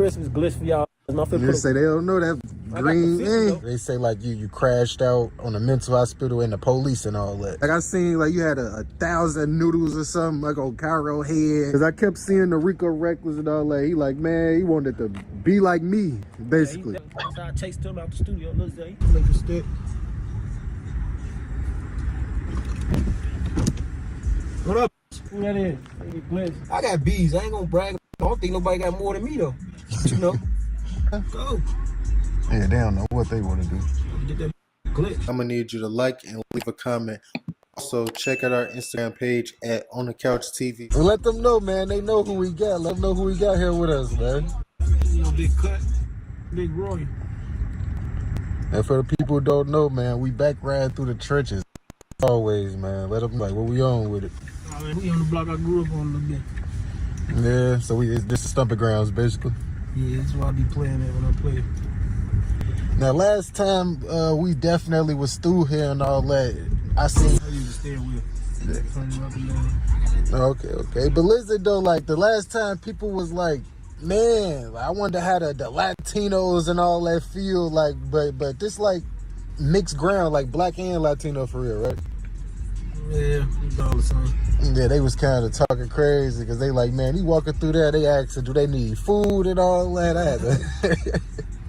Christmas glitch for y'all. They say they don't know that green thing. They say like you crashed out on a mental hospital and the police and all that. Like I seen like you had a 1,000 noodles or something like on Cairo head. Cause I kept seeing the Rico Reckless and all that. He like, man, he wanted to be like me, basically. Yeah, I chased him out the studio the other day. Make a stick. What up? Who that is? I got bees. I ain't gonna brag. I don't think nobody got more than me though. You know? Go. Yeah, they don't know what they want to do. Get that glitch. I'm gonna need you to like and leave a comment. Also, check out our Instagram page at On The Couch TV. And let them know, man. They know who we got. Let them know who we got here with us, man. You know, Big Cut, Big Roy. And for the people who don't know, man, we back riding through the trenches. Always, man. Let them know, like, what we on with it. I mean, we on the block I grew up on a little bit. Yeah, so this is Stumping Grounds, basically. Yeah, that's why I be playing it when I play it. Now, last time we definitely was through here and all that. I seen. I use the steering wheel. Turn you up and down. Okay. But listen though, like the last time people was like, man, I wonder how the Latinos and all that feel like, but this like mixed ground, like black and Latino for real, right? Yeah, it's all the same. Yeah, they was kind of talking crazy because they like, man, he walking through there, they asking, do they need food and all that? I had to.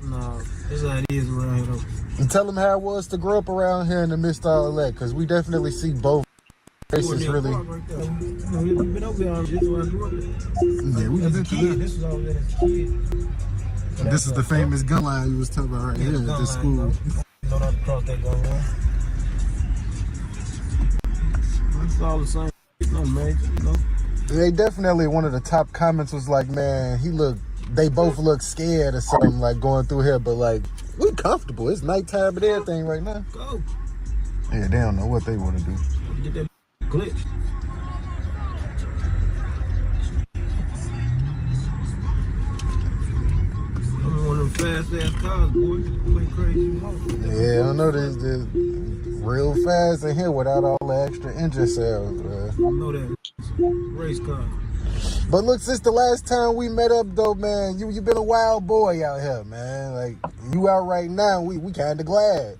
No, that's how it is around here though. And tell them how it was to grow up around here in the midst of all that, because we definitely see both races really. Right there. We've been over there. This is where I grew up. Yeah, we As a kid, this was all that as a kid. This is the famous gun line you was talking about right here at this school. You know not to cross that gun line. It's all the same. No major, you know. They definitely, one of the top comments was like, man, they both look scared or something, like going through here, but like, we comfortable. It's nighttime and everything right now. Go. Yeah, they don't know what they want to do. Get that glitch. I'm one of them fast ass cars, boy. Play crazy. Yeah, I don't know. This real fast in here without all the extra engine cells, man. I know that. Race car. But look, since the last time we met up, though, man, you been a wild boy out here, man. Like, you out right now, we kind of glad.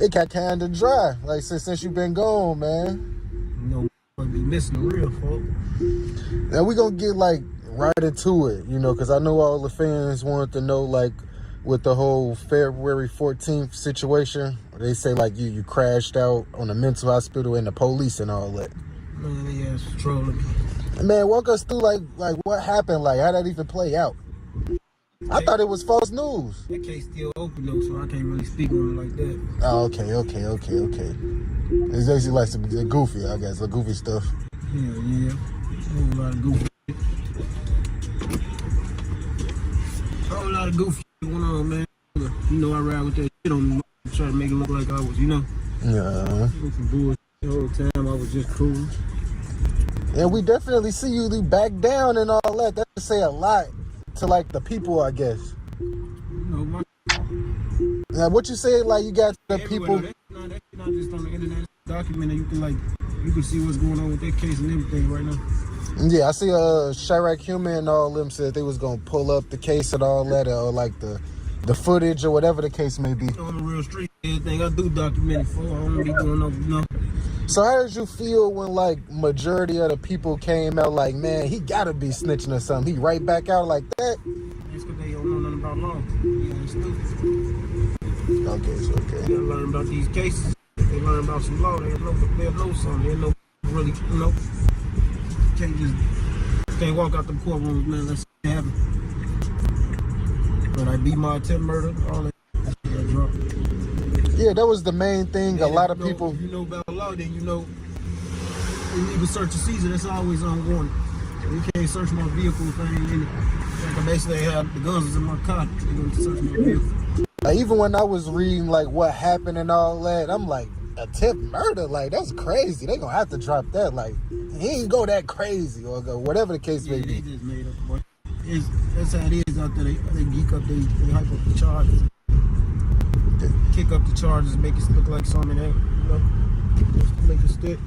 It got kind of dry, like, since you been gone, man. You know, I be missing the real folk. Now, we gonna get, like, right into it, you know, because I know all the fans wanted to know, like, with the whole February 14th situation, they say, like, you crashed out on a mental hospital and the police and all that. Man, yeah, it's trolling me. Man, walk us through, like what happened, like, how that even play out? I thought it was false news. That case still open, though, so I can't really speak on it like that. Oh, okay. It's basically like some goofy, I guess, like goofy stuff. Yeah. A whole lot of goofy going on, man. You know, I ride with that shit on me, try to make it look like I was, you know. Yeah. Some bullshit the whole time. I was just cool. And we definitely see you back down and all that. That say a lot to like the people, I guess. No, now, what you say, like you got the people. That's not just on the internet. Documented. You can see what's going on with that case and everything right now. Yeah, I see Chirac Human and all them said they was gonna pull up the case and all that, or like the footage or whatever the case may be. On the real street, everything I do document it for. I don't be doing no. So how did you feel when like majority of the people came out like, man, he gotta be snitching or something? He right back out like that? It's because they don't know nothing about law. Yeah, stupid. Okay. They learn about these cases. They learn about some law. They'll know something. They know really, you know. Can't walk out the courtrooms, man. Let's see what happen. But I beat my attempt murder, all that got dropped. Yeah, that was the main thing. A lot of people. If you know about law, then you know. Illegal search of season, that's always unwarranted. You can't search my vehicle if I ain't in it. Like basically, they have the guns is in my car. They're going to search my vehicle. Even when I was reading like what happened and all that, I'm like, attempt murder, like that's crazy. They gonna have to drop that. Like he ain't go that crazy or whatever the case may be. They just made up, boy. That's how it is out there. They geek up, they hype up the charges, kick up the charges, make it look like something that, you know, just to make it stick.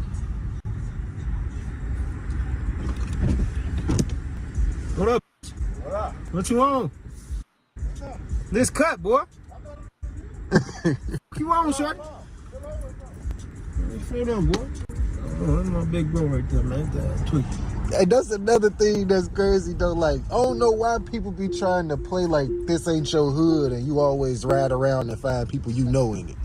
What up? What up? What you on? This cut, boy. What you on, shorty? Slow down, boy. Oh, that's my big bro right there, man. Tweet. Hey, that's another thing that's crazy though. Like, I don't know why people be trying to play like this ain't your hood and you always ride around and find people you know in it.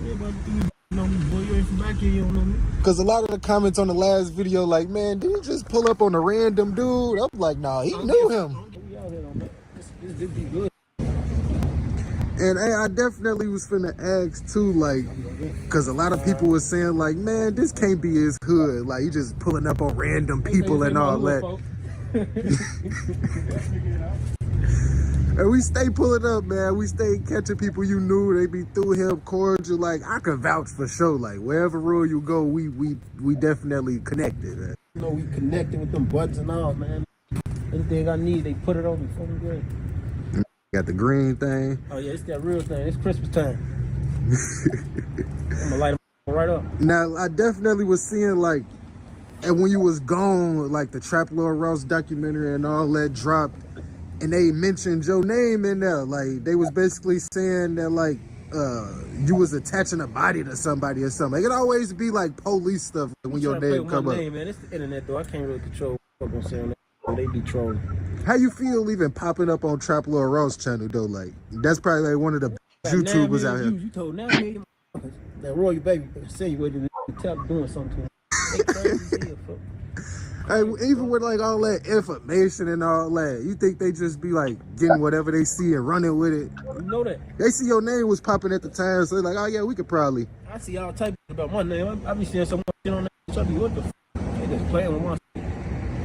Yeah, but you know me, boy. You ain't from back here, you don't know me. Because a lot of the comments on the last video, like, man, did he just pull up on a random dude? I'm like, nah, he knew him. We out here, man. This be good. And hey, I definitely was finna ask too, like, because a lot of people were saying, like, man, this can't be his hood. Like, he just pulling up on random people and all that. And we stay pulling up, man. We stay catching people you knew. They be through him cordial. Like, I can vouch for sure. Like, wherever road you go, we definitely connected, man. You know, we connected with them buttons and all, man. Anything I need, they put it on me for me, great. Got the green thing. Oh yeah, it's that real thing. It's Christmas time. I'm gonna light them right up. Now, I definitely was seeing, like, and when you was gone, like the Trap Lord Ross documentary and all that dropped, and they mentioned your name in there. Like, they was basically saying that, like, you was attaching a body to somebody or something. It could always be like police stuff when your name come up. Man, it's the internet though. I can't really control what I'm gonna say on that. They be trolling. How you feel even popping up on Trap Lord Ross channel though? Like, that's probably like one of the YouTubers out here. You told 9 million that Roy baby say you with the tell doing something to him. They crazy as hell, folks. Hey, even with like all that information and all that, you think they just be like getting whatever they see and running with it? You know that. They see your name was popping at the time, so they're like, oh yeah, we could probably. I see all type about my name. I be seeing some shit on that. So I be, what the f? They just playing with my shit.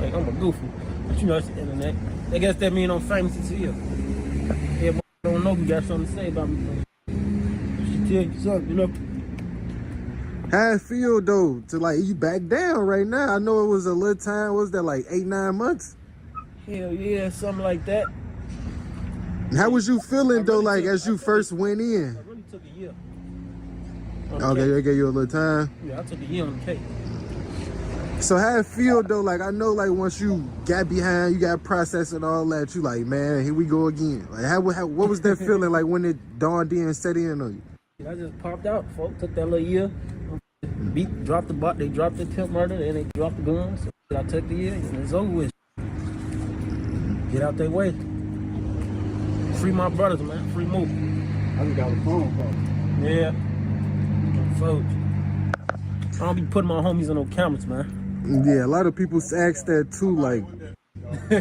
Like, I'm a goofy. But you know, it's the internet. I guess that mean I'm famous as hell. Everybody don't know who got something to say about me. She tell you something, you know. How it feel though to like you back down right now? I know it was a little time. What was that, like 8-9 months? Hell yeah, something like that. How was you feeling though, like as you first went in? I really took a year. Okay, they gave you a little time. Yeah, I took a year on the cake. So how it feel though? Like, I know, like once you got behind, you got processed and all that, you like, man, here we go again. Like, what was that feeling like when it dawned in and set in on you? I just popped out, folks. Took that little year. Dropped the butt. They dropped the temp murder, and they dropped the guns. So I took the year, and it's over with. Get out their way. Free my brothers, man. Free move. I just got a phone call. Yeah. Folks. I don't be putting my homies on no cameras, man. Yeah, a lot of people ask that too, like. I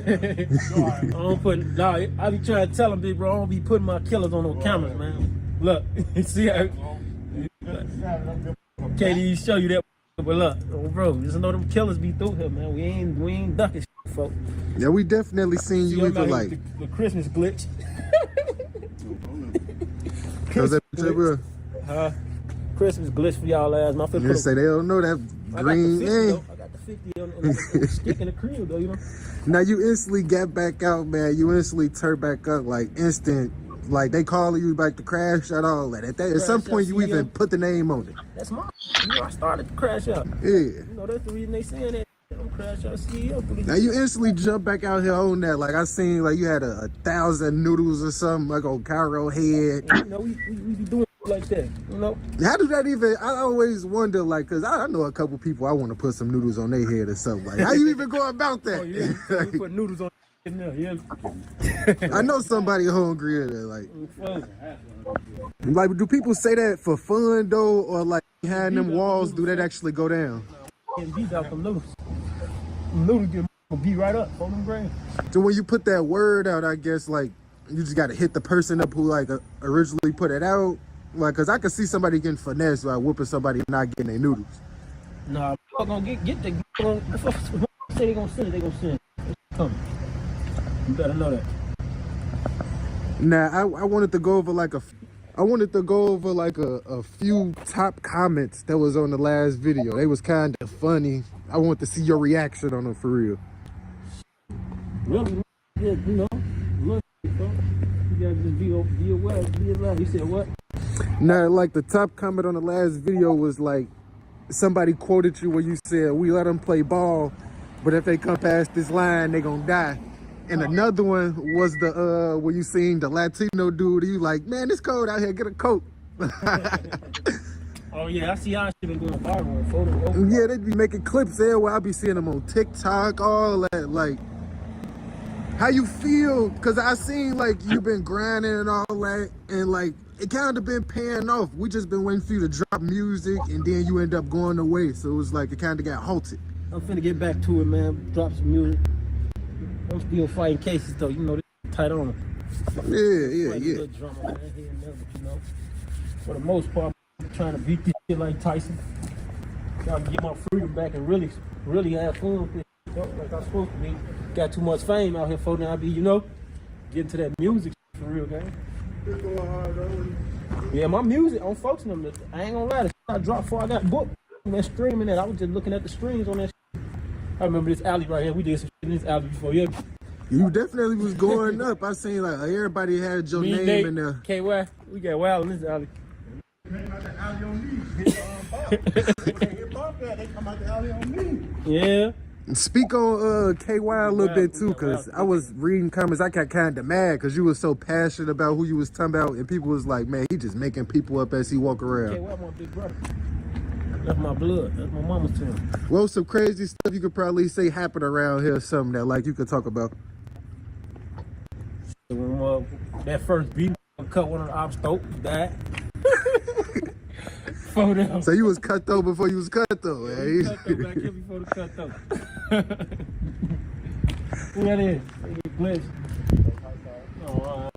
don't put, nah, I be trying to tell them, big bro, I don't be putting my killers on no cameras, man. Look, see how, can't even show you that, but look, oh, bro, just know them killers be through here, man. We ain't ducking shit, folks. Yeah, we definitely seen you even like the Christmas glitch. Christmas glitch for y'all ass. My you say they don't know that green I got the 50 on the stick in the crib though, you know. Now you instantly got back out, man. You instantly turned back up, like instant. Like they calling you back to crash out, all that. At some point, you even put the name on it. That's mine. You know, I started to crash out. Yeah. You know, that's the reason they saying that. Don't crash out CEO. Now you instantly jump back out here on that. Like I seen, like you had 1,000 noodles or something, like on Cairo head. You know, we be doing like that. You know. How do that even? I always wonder, like, cause I know a couple people I want to put some noodles on their head or something. Like, how you even go about that? Oh, yeah. We put noodles on. Yeah. I know somebody hungry in there, like, do people say that for fun though, or like behind them walls, do that actually go down? Getting beat out from noodles. Noodles get beat right up on them brains. So when you put that word out, I guess like you just got to hit the person up who like originally put it out, like, cause I could see somebody getting finessed by whooping somebody not getting their noodles. Nah, I'm gonna get the. Say they gonna send it, they gonna send it. It's coming. You better know that. Now, I wanted to go over like a few top comments that was on the last video. They was kind of funny. I want to see your reaction on them for real. Really, you know, look, you gotta just be aware, be alive. You said what? Now, like the top comment on the last video was like, somebody quoted you where you said, "We let them play ball, but if they come past this line, they gonna die." And another one was the when you seen the Latino dude, you like, man, it's cold out here, get a coat. Oh yeah, I see y'all shit been going viral. Photo. Yeah, they be making clips there where I be seeing them on TikTok, all that. Like, how you feel? Cause I seen like you been grinding and all that, and like it kind of been paying off. We just been waiting for you to drop music, and then you end up going away. So it was like it kind of got halted. I'm finna get back to it, man. Drop some music. I'm still fighting cases though. You know, this tight on. Yeah. Drama, man, here and there, but you know, for the most part, I'm trying to beat this shit like Tyson. Trying to get my freedom back and really have fun with it. You know, like I'm supposed to be. Got too much fame out here for now. I be, you know, getting to that music for real, gang. Yeah, my music on folks and them. I ain't gonna lie, the shit I dropped before I got booked. Man, streaming that. I was just looking at the streams on that shit. I remember this alley right here. We did some shit in this alley before. Yeah. You definitely was going up. I seen like everybody had your name in there. KY, we got wild in this alley. Yeah. Speak on KY a little bit too, cause I was reading comments. I got kind of mad cause you was so passionate about who you was talking about, and people was like, "Man, he just making people up as he walk around." KY, my big brother. That's my blood. That's my mama's twin. Well, some crazy stuff you could probably say happened around here, something that like you could talk about. When that first beat, cut one of the ops throat, died. So you was cut though before you was cut though, eh? Cut though, back here before the cut though. Who that is? Glitch. Oh,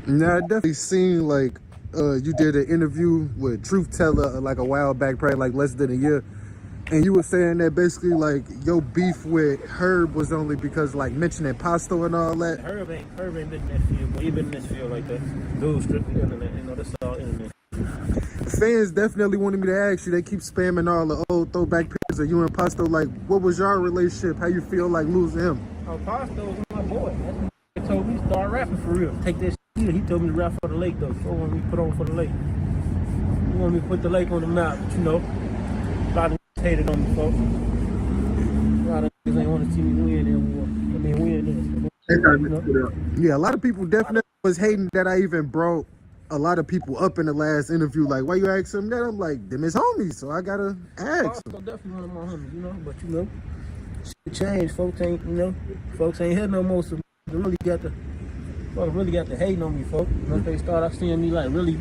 Now I definitely seen like you did an interview with Truth Teller like a while back, probably like less than a year, and you were saying that basically like your beef with Herb was only because like mentioning Pasto and all that. Herb ain't been in that field, but he been in this field like that. Dude, strictly internet, you know, that's all internet. Fans definitely wanted me to ask you. They keep spamming all the old throwback pictures of you and Pasto. Like, what was your relationship? How you feel like losing him? Oh, Pasto was my boy. That's what he told me to start rapping for real. Take this shit. He told me to rap for the lake though. So when we put on for the lake, he wanted me to put the lake on the map. But you know, a lot of niggas hated on me, folks. A lot of niggas ain't want to see me win that war. I mean, win this. You know? Yeah, a lot of people definitely was hating that I even brought a lot of people up in the last interview. Like, why you ask him that? I'm like, them is homies, so I gotta ask him. Pasto definitely one of my homies, you know. But you know, shit changed. Folks ain't, you know, folks ain't here no more. So they really got to hating on me, folks. Once they start seeing me like really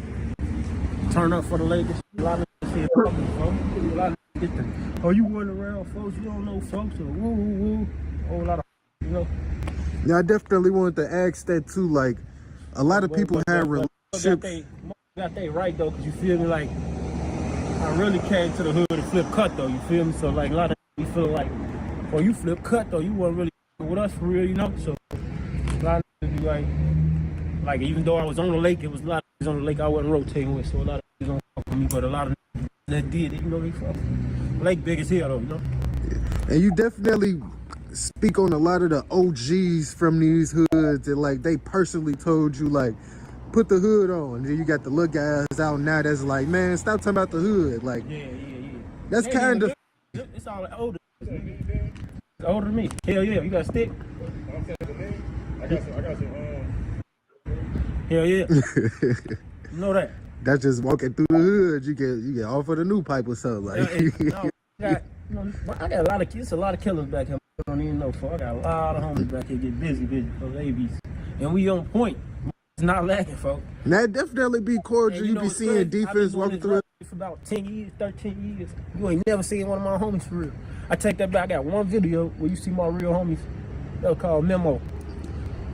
turn up for the Lakers, a lot of niggas see it coming, folks. A lot of niggas get the, oh, you run around, folks, you don't know folks, or woo woo woo. A whole lot of, you know. Yeah, I definitely wanted to ask that too. Like, a lot of people had relationships. Got they right though, cause you feel me, like I really came to the hood and flip cut though, you feel me? So like a lot of you feel like, oh, you flip cut though, you wasn't really with us for real, you know? So a lot of niggas be like even though I was on the lake, it was a lot of niggas on the lake I wasn't rotating with, so a lot of niggas don't fuck with me, but a lot of niggas that did it, you know, they fuck. Lake big as hell though, you know? And you definitely speak on a lot of the OGs from these hoods, and like they personally told you like, put the hood on. And then you got the little guys out now that's like, man, stop talking about the hood. Like, yeah. That's kind of. It's all older. It's older than me. Hell yeah, you got a stick? I got some. Hell yeah. You know that. That's just walking through the hood. You get off of the new pipe or something. Like, I got a lot of kids. A lot of killers back here. I don't even know. For I got a lot of homies back here get busy. Those ABs, and we on point. It's not lacking, folks. That definitely be cordial. You be seeing defense walking through it. For about 10 years, 13 years. You ain't never seen one of my homies for real. I take that back. I got one video where you see my real homies. That was called Memo.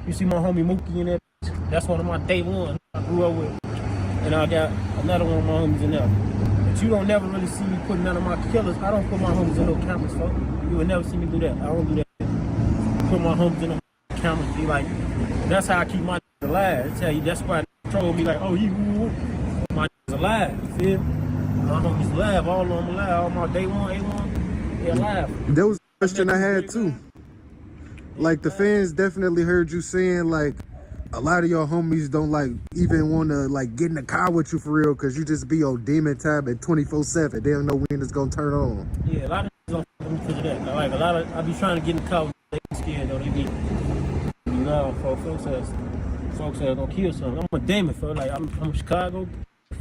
You see my homie Mookie in that. That's one of my day one I grew up with. And I got another one of my homies in there. But you don't never really see me putting none of my killers. I don't put my homies in no cameras, folks. You would never see me do that. I don't do that. Put my homies in no cameras. Be like, that's how I keep my alive. I tell you, that's why they troll me like, oh, my alive. You feel me? My homies alive. All of them alive. All my day one, A1, they alive. That was a question I had too. Like, the fans definitely heard you saying like a lot of your homies don't like even want to like get in the car with you for real, because you just be on demon time at 24/7. They don't know when it's gonna turn on. Yeah, a lot of niggas don't fuck with me because of that. Like a lot of I be trying to get in the car with them, they be scared though. They be No, folks are gonna kill something. I'm a demon, for like I'm from Chicago.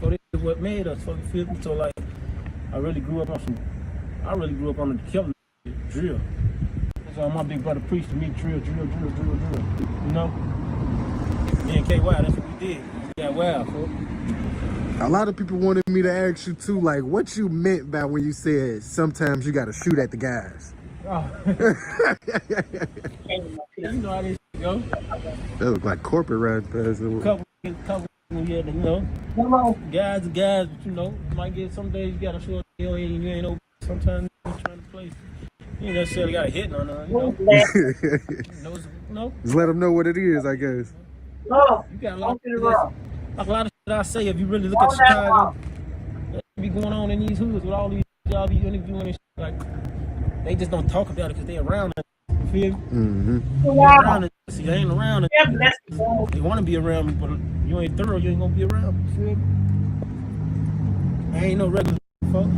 So this is what made us, fucking feel me. So like, I really grew up on the killing drill. That's all my big brother preached to me: drill. You know, me and KY, that's what we did. Yeah, wow, folks. A lot of people wanted me to ask you too, like, what you meant by when you said sometimes you got to shoot at the guys. Oh. You know how this go. That was like corporate right past. Couple, yeah, you know. Guys are guys, but you know, you might get some days you gotta show up, you ain't no. Sometimes you're trying to play. You ain't necessarily got a hit on her, you know. Just let them know what it is, I guess. You got a lot of shit I say. If you really look at Chicago, what be going on in these hoods with all these y'all be interviewing and shit, like they just don't talk about it because they around it. You feel me? Around it. See, they ain't around it. They want to be around me, but you ain't thorough, you ain't gonna be around me. You feel me? I ain't no regular folks.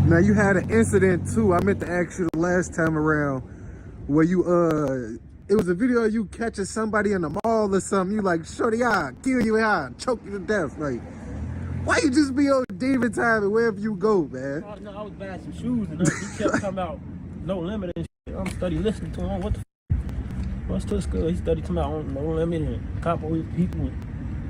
Now you had an incident too. I meant to ask you the last time around where you it was a video of you catching somebody in the mall or something. You like, shorty, I'll kill you, I'll choke you to death. Like, why you just be on demon time and wherever you go, man? Oh, no, I was buying some shoes and he kept talking about no limit and shit. I'm studying listening to him. What the f? What's to school? He studied talking about no limit and a couple of people.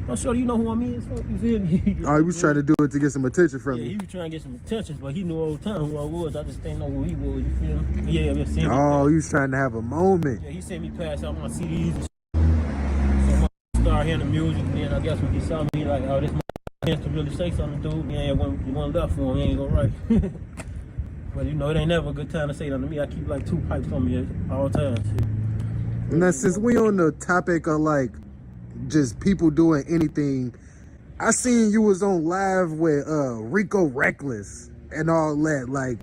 I'm sure you know who I mean. So you feel me? Oh, he was trying to do it to get some attention from yeah, me. he was trying to get some attention, but he knew all the time who I was. I just didn't know who he was. You feel me? Yeah, he sent me. Oh, he was trying to have a moment. Yeah, he sent me pass out my CDs and shit. So I started hearing the music, and then I guess when he saw me, he like, oh, this my chance to really say something, dude. Yeah, one left for him, he ain't gonna write. But you know, it ain't never a good time to say that to me. I keep like 2 pipes on me all the time. Shit. Now, since we on the topic of like just people doing anything, I seen you was on live with Rico Reckless and all that, like,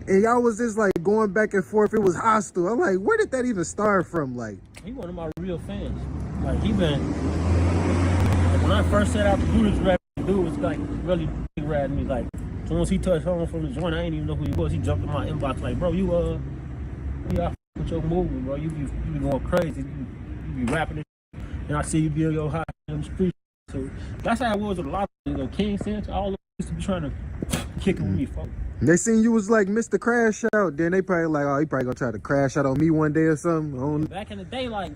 and y'all was just like going back and forth. It was hostile. I'm like, where did that even start from? Like, he one of my real fans. Like he been, like, when I first set out to do this rap, the dude was like really big ratting me. Like as soon as he touched home from the joint, I didn't even know who he was. He jumped in my inbox like, bro, you out with your movement, bro. You be going crazy. You be rapping it. And I see you be on your high in the street. So that's how it was with a lot of the King Sense. All of them used to be trying to kick it with me, folks. They seen you was like Mr. Crash Out. Then they probably like, oh, he probably gonna try to crash out on me one day or something. Back in the day, like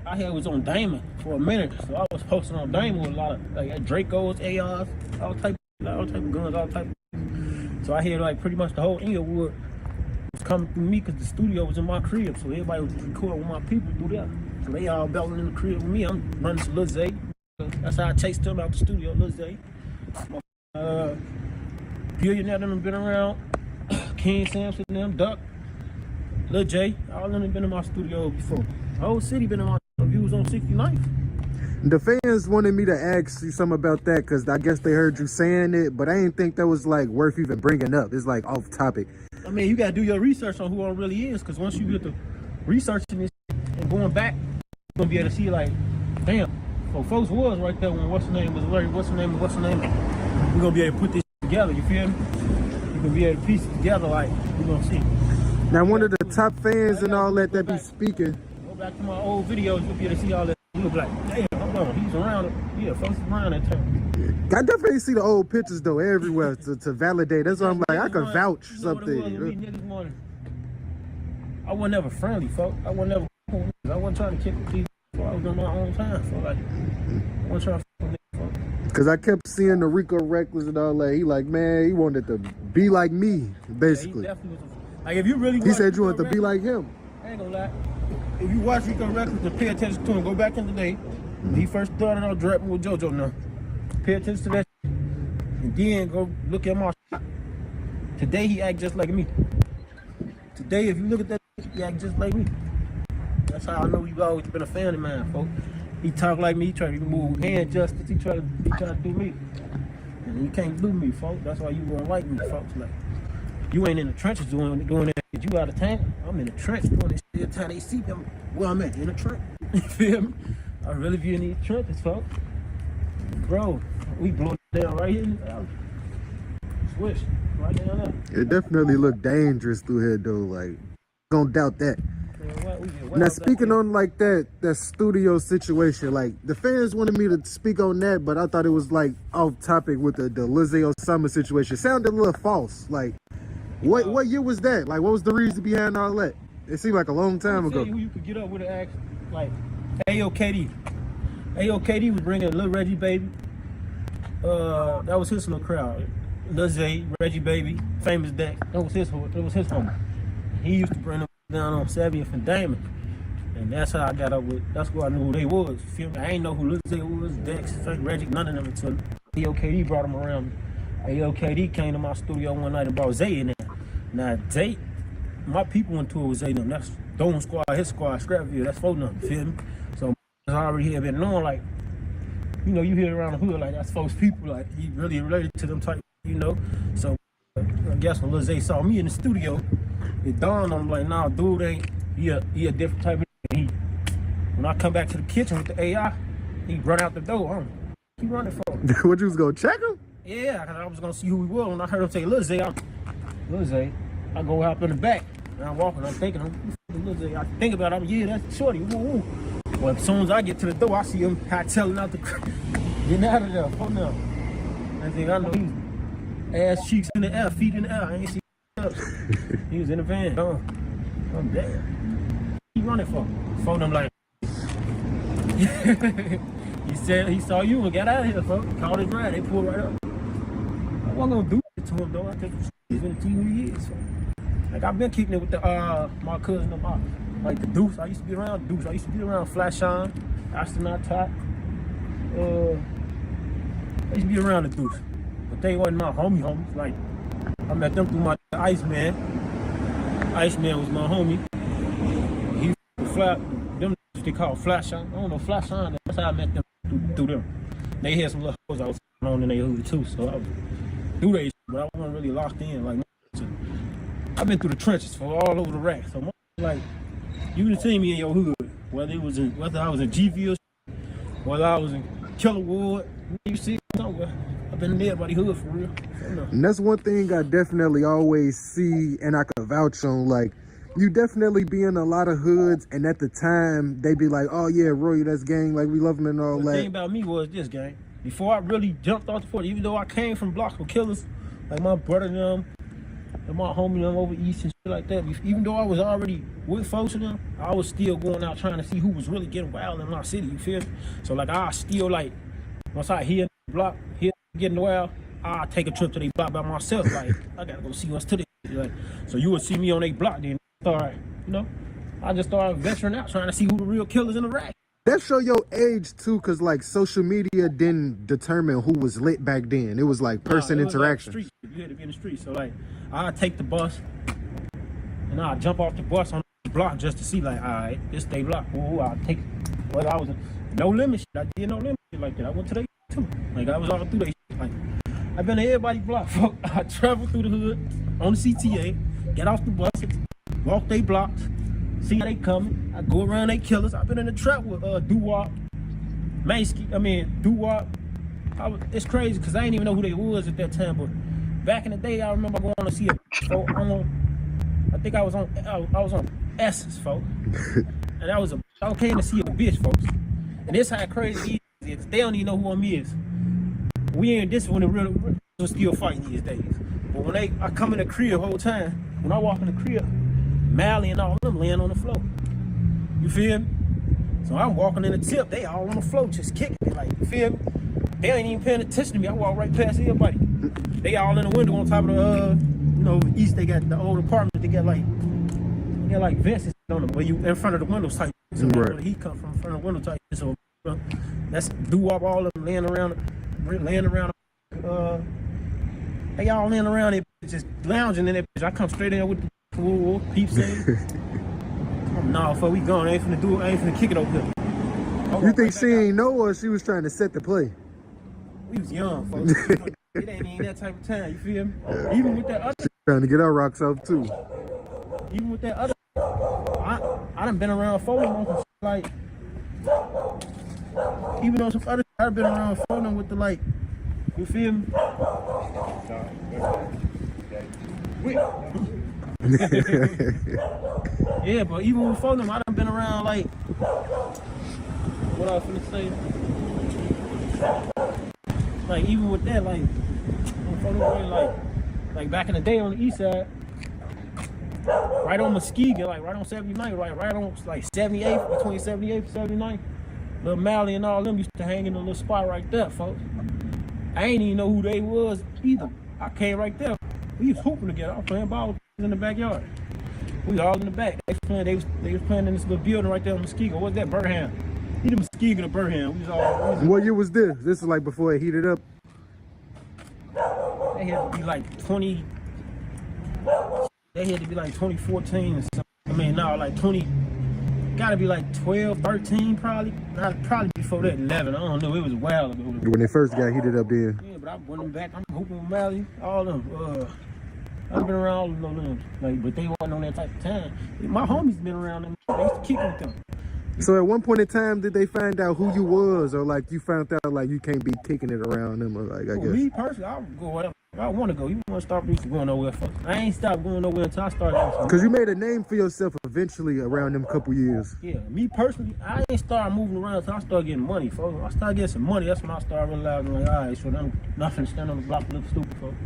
I had was on Damon for a minute, so I was posting on Damon with a lot of like Dracos, ARs, all type of guns, all type. So I had like pretty much the whole Inglewood was coming through me because the studio was in my crib, so everybody was recording with my people through there. So they all belting in the crib with me. I'm running to Lil Zay. That's how I chased them out the studio, Lil Zay. Billionaire them been around. King Samson them, Duck, Lil J, all of them been in my studio before. The whole city been in my views on 69th. The fans wanted me to ask you something about that because I guess they heard you saying it, but I didn't think that was like worth even bringing up. It's like off topic. I mean, you gotta do your research on who one really is, because once you get to researching this and going back, you're gonna be able to see like, damn, so folks was right there when what's the name was Larry, what's the name. We're gonna be able to put this together, you feel me? You're gonna be able to piece it together, like, we're gonna see. Now, one of the top fans and all that be speaking. Go back to my old videos, you'll be able to see all that. You'll be like, damn, hold on, he's around it. Yeah, folks around that time. I definitely see the old pictures though everywhere to validate. That's why I'm like, I could vouch something. I wasn't never friendly, folks. I wasn't trying to kick with people before I was on my own time. So like, I wasn't trying to fuck with folks. Cause I kept seeing the Rico Reckless and all that. He like, man, he wanted to be like me, basically. Yeah, he definitely was like, if you really he said you wanted to be like him. I ain't gonna lie. If you watch Rico Reckless and pay attention to him, go back in the day when he first started out rapping with JoJo now. Pay attention to that shit. And then go look at my shit. Today he act just like me. Today, if you look at that shit, he act just like me. That's how I know you've always been a fan of mine, folks. He talk like me, he try to move hand justice, he try to do me. And you can't do me, folks. That's why you won't like me, folks. Like, you ain't in the trenches doing that. You out of town, I'm in the trench doing this shit. That's how they see them where I'm at, in the trench. You feel me? I really be in these trenches, folks. Bro, we blow it down right here. Switch right down there. It definitely looked dangerous through here though. Like, don't doubt that. Now speaking on like that studio situation, like the fans wanted me to speak on that, but I thought it was like off topic with the Lizzie Osama situation. It sounded a little false. Like what year was that? Like what was the reason behind all that? It seemed like a long time ago. Who you could get up with an act like AOKD. AOKD was bringing Lil Reggie Baby. That was his little crowd. Lil Zay, Reggie Baby, Famous Deck. It was his home. He used to bring them down on 70th and Damon. And that's how I got up with, that's who I knew who they was. Feel me? I ain't know who Lil Zay was, Dex, Reggie, none of them until AOKD brought them around. AOKD came to my studio one night and brought Zay in there. Now Zay, my people went to it with Zay them. That's Dome Squad, his squad, Scrapville, that's 4 numbers, feel me? So I already had been knowing, like, you know, you hear around the hood, like, that's folks people, like, he really related to them type, you know? So I guess when Lil Zay saw me in the studio, it dawned on him, like, nah, dude ain't, he a different type of he. When I come back to the kitchen with the AI, he run out the door, he running for him. What, you was gonna check him? Yeah, cause I was gonna see who he was. When I heard him say Lil Zay, I go out in the back, and I'm walking, I'm thinking, Lil Zay, I think about him, yeah, that's Shorty, woo. Well, as soon as I get to the door, I see him hightailing out the getting out of there. Oh no. I think I know he's ass cheeks in the air, feet in the air. I ain't see he was in the van. I'm dead. He running for phone him like he said he saw you and got out of here, folks. Called his ride, they pulled right up. I wasn't gonna do it to him though. I think he's been to who he is. So. Like I've been kicking it with the my cousin of mine. Like the Deuce, I used to be around Deuce. I used to be around Flash On, Astronaut Top. I used to be around the Deuce. But they wasn't my homies. Like, I met them through my Iceman. Iceman was my homie. He them they call Flash On. I don't know, Flash On. That's how I met them through them. They had some little hoes I was on in their hood too. So I was through they shit, but I wasn't really locked in. Like, I've been through the trenches for all over the rack. So like, you can see me in your hood, whether I was in GV or whether I was in Killer Wood, you see somewhere. I've been in everybody's hood for real. And that's one thing I definitely always see, and I can vouch on. Like, you definitely be in a lot of hoods, and at the time they be like, "Oh yeah, Roy, that's gang. Like we love him and all that." The thing about me was this, gang. Before I really jumped off the fort, even though I came from blocks with killers, like my brother and them, and my homie them over east and shit like that. Even though I was already with folks and them, I was still going out trying to see who was really getting wild in my city, you feel me? So like I still like, once I hear the block, hear getting wild, I take a trip to the block by myself. Like, I gotta go see what's to the like. So you would see me on a block then, start, you know, I just started venturing out trying to see who the real killers in the rack. That show your age too, cause like social media didn't determine who was lit back then. It was like person interaction. Like you had to be in the street. So like, I'd take the bus and I'd jump off the bus on the block just to see like, all right, this day block. Ooh, I'll take it. Well, I was no limit shit. I did no limit shit like that. I went to they too. Like I was all through they shit. Like I've been to everybody's block, folk. I traveled through the hood on the CTA, get off the bus, walk they blocks. See how they coming. I go around they killers. I've been in the trap with Doo-Wop, Doo-Wop. It's crazy because I didn't even know who they was at that time. But back in the day, I remember going to see a folk. I think I was on Essence, folk. And I came to see a bitch, folks. And this how crazy it is. They don't even know who I'm is. We ain't this when the real was still fighting these days. But when I come in the crib the whole time, when I walk in the crib, Mally and all of them laying on the floor. You feel me? So I'm walking in the tip, they all on the floor just kicking it, like, you feel me? They ain't even paying attention to me. I walk right past everybody. They all in the window on top of the, you know, east, they got the old apartment, they got like vents on them, but you in front of the windows type. So right. Where the heat come from in front of the window type. So that's Doo-Wop, all of them laying around, they all laying around it, just lounging in that bitch. I come straight in with the peeps in. Nah, fuck, we gone. I ain't finna kick it over here. You think she ain't know or she was trying to set the play? We was young, folks. It ain't even that type of time, you feel me? Even with that other... Trying to get our rocks off, too. Even with that other... I done been around 4 months, like... Even on some other... I done been around 4 months with the, like... You feel me? Yeah, but even before them, I done been around like, what I was finna say? Like even with that, like, before them, like back in the day on the east side, right on Muskegon, like right on 79th, right on like 78th, between 78th and 79th. Little Mally and all them used to hang in a little spot right there, folks. I ain't even know who they was either. I came right there. We was hooping together. I was playing ball in the backyard. We all in the back. They was playing in this little building right there on Muskegon. What's that? Burham. Either Muskegon or Burham. We was all. What year was this? This is like before it heated up. They had to be like 20. They had to be like 2014 or something. I mean, no, like 20. Gotta be like 12, 13 probably. Not probably before that 11. I don't know. It was a while ago. When they first got heated up then. Yeah, but I went back. I'm hooping with Mally, all them. I've been around all of them, like, but they wasn't on that type of time. My homies been around them. They used to kick with them. So at one point in time, did they find out who you was, or like you found out like you can't be kicking it around them, or like I guess? Me personally, I would go wherever I want to go. You want to stop me from going nowhere? Fuck. I ain't stopped going nowhere until I started. Because you made a name for yourself eventually around them couple years. Yeah, me personally, I ain't started moving around until I started getting money, folks. When I started getting some money, that's when I started realizing, like, all right, so I'm not finna stand on the block and look stupid, folks.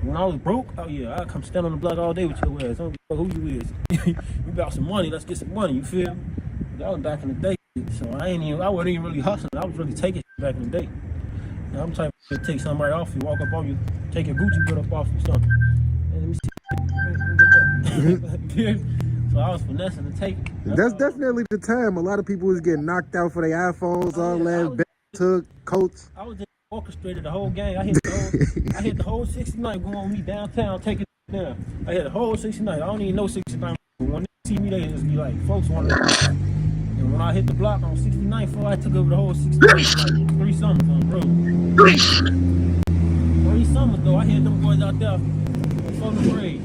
When I was broke, oh yeah, I'd come stand on the block all day with your ass. I don't give a fuck who you is. You got some money, let's get some money, you feel me? That was back in the day. So I wasn't even really hustling. I was really taking back in the day. Now, I'm type to take something right off you, walk up on you, take your Gucci put up off you, something. Let me see. Let me get that. So I was finessing to take it. That's definitely the time. A lot of people was getting knocked out for their iPhones, all that, took coats. I was just orchestrated the whole gang. I hit the whole 69 going on me downtown, taking it down. I hit the whole 69. I don't even know 69. But when they see me, they just be like, folks want to. And when I hit the block on 69th, I took over the whole 69, like 3 summers on the road. 3 summers though, I had them boys out there before the grade.